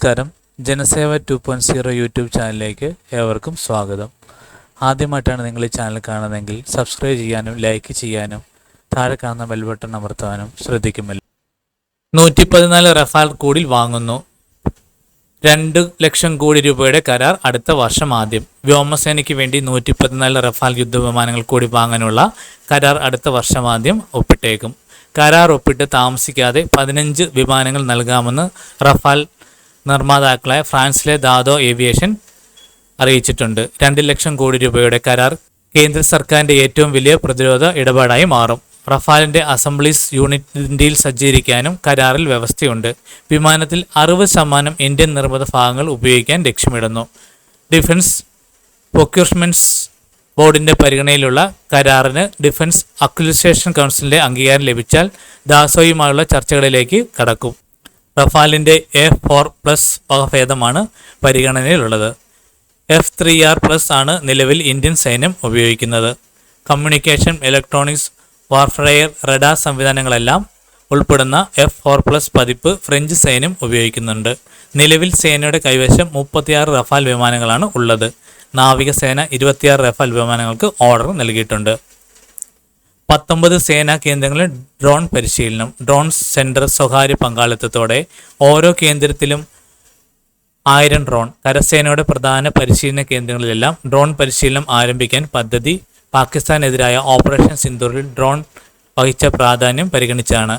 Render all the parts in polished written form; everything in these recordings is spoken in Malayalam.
നമസ്കാരം. ജനസേവ 2.0 യൂട്യൂബ് ചാനലിലേക്ക് ഏവർക്കും സ്വാഗതം. ആദ്യമായിട്ടാണ് നിങ്ങൾ ഈ ചാനൽ കാണുന്നതെങ്കിൽ സബ്സ്ക്രൈബ് ചെയ്യാനും ലൈക്ക് ചെയ്യാനും താഴെ കാണുന്ന ബെൽ ബട്ടൺ അമർത്താനും ശ്രദ്ധിക്കുമല്ലോ. 114 റഫാൽ കൂടി വാങ്ങുന്നു. 2 ലക്ഷം കോടി രൂപയുടെ കരാർ അടുത്ത വർഷം ആദ്യം. വ്യോമസേനയ്ക്ക് വേണ്ടി 114 റഫാൽ യുദ്ധവിമാനങ്ങൾ കൂടി വാങ്ങാനുള്ള കരാർ അടുത്ത വർഷം ആദ്യം ഒപ്പിട്ടേക്കും. കരാർ ഒപ്പിട്ട് താമസിക്കാതെ 15 വിമാനങ്ങൾ നൽകാമെന്ന് റഫാൽ നിർമ്മാതാക്കളായ ഫ്രാൻസിലെ ദാദോ ഏവിയേഷൻ അറിയിച്ചിട്ടുണ്ട്. 2 ലക്ഷം കോടി രൂപയുടെ കരാർ കേന്ദ്ര സർക്കാരിൻ്റെ ഏറ്റവും വലിയ പ്രതിരോധ ഇടപാടായി മാറും. റഫാലിൻ്റെ അസംബ്ലീസ് യൂണിറ്റ് ഇന്ത്യയിൽ സജ്ജീകരിക്കാനും കരാറിൽ വ്യവസ്ഥയുണ്ട്. വിമാനത്തിൽ 60% ഇന്ത്യൻ നിർമ്മിത ഭാഗങ്ങൾ ഉപയോഗിക്കാൻ ലക്ഷ്യമിടുന്നു. ഡിഫൻസ് പ്രൊക്യൂർമെൻറ്റ്സ് ബോർഡിൻ്റെ പരിഗണനയിലുള്ള കരാറിന് ഡിഫൻസ് അക്വിസിഷൻ കൗൺസിലിൻ്റെ അംഗീകാരം ലഭിച്ചാൽ ദാസോയുമായുള്ള ചർച്ചകളിലേക്ക് കടക്കും. റഫാലിൻ്റെ F4+ വകഭേദമാണ് പരിഗണനയിലുള്ളത്. F3R+ ആണ് നിലവിൽ ഇന്ത്യൻ സൈന്യം ഉപയോഗിക്കുന്നത്. കമ്മ്യൂണിക്കേഷൻ, ഇലക്ട്രോണിക്സ്, വാർഫെയർ, റഡാർ സംവിധാനങ്ങളെല്ലാം ഉൾപ്പെടുന്ന F4+ പതിപ്പ് ഫ്രഞ്ച് സൈന്യം ഉപയോഗിക്കുന്നുണ്ട്. നിലവിൽ സേനയുടെ കൈവശം 36 റഫാൽ വിമാനങ്ങളാണ് ഉള്ളത്. നാവികസേന 26 റഫാൽ വിമാനങ്ങൾക്ക് ഓർഡർ നൽകിയിട്ടുണ്ട്. 19 സേനാ കേന്ദ്രങ്ങളിൽ ഡ്രോൺ പരിശീലനം. ഡ്രോൺ സെൻറ്റർ സ്വകാര്യ പങ്കാളിത്തത്തോടെ ഓരോ കേന്ദ്രത്തിലും 1000 ഡ്രോൺ. കരസേനയുടെ പ്രധാന പരിശീലന കേന്ദ്രങ്ങളിലെല്ലാം ഡ്രോൺ പരിശീലനം ആരംഭിക്കാൻ പദ്ധതി പാകിസ്ഥാനെതിരായ ഓപ്പറേഷൻ സിന്ദൂറിൽ ഡ്രോൺ വഹിച്ച പ്രാധാന്യം പരിഗണിച്ചാണ്.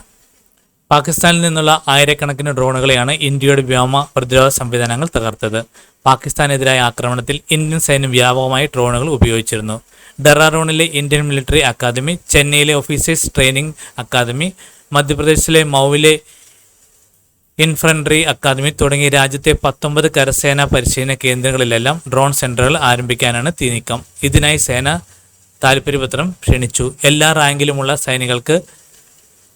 പാകിസ്ഥാനിൽ നിന്നുള്ള ആയിരക്കണക്കിന് ഡ്രോണുകളെയാണ് ഇന്ത്യയുടെ വ്യോമ പ്രതിരോധ സംവിധാനങ്ങൾ തകർത്തത്. പാകിസ്ഥാനെതിരായ ആക്രമണത്തിൽ ഇന്ത്യൻ സൈന്യം വ്യാപകമായി ഡ്രോണുകൾ ഉപയോഗിച്ചിരുന്നു. ഡെറാഡൂണിലെ ഇന്ത്യൻ മിലിറ്ററി അക്കാദമി, ചെന്നൈയിലെ ഓഫീസേഴ്സ് ട്രെയിനിങ് അക്കാദമി, മധ്യപ്രദേശിലെ മൗവിലെ ഇൻഫൻട്രി അക്കാദമി തുടങ്ങി രാജ്യത്തെ 19 കരസേനാ പരിശീലന കേന്ദ്രങ്ങളിലെല്ലാം ഡ്രോൺ സെൻ്ററുകൾ ആരംഭിക്കാനാണ് നീക്കം. ഇതിനായി സേന താൽപ്പര്യപത്രം ക്ഷണിച്ചു. എല്ലാ റാങ്കിലുമുള്ള സൈനികർക്ക്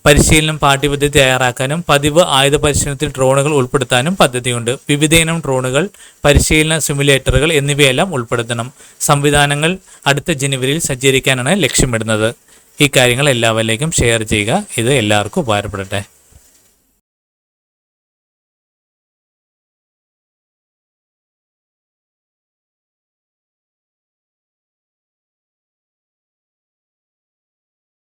പരിശീലനം പാഠ്യപദ്ധതി തയ്യാറാക്കാനും പതിവ് ആയുധ പരിശീലനത്തിൽ ഡ്രോണുകൾ ഉൾപ്പെടുത്താനും പദ്ധതിയുണ്ട്. വിവിധയിനം ഡ്രോണുകൾ, പരിശീലന സിമുലേറ്ററുകൾ എന്നിവയെല്ലാം ഉൾപ്പെടുത്തണം. സംവിധാനങ്ങൾ അടുത്ത ജനുവരിയിൽ സജ്ജീകരിക്കാനാണ് ലക്ഷ്യമിടുന്നത്. ഈ കാര്യങ്ങൾ എല്ലാവരിലേക്കും ഷെയർ ചെയ്യുക. ഇത് എല്ലാവർക്കും ഉപകാരപ്പെടട്ടെ.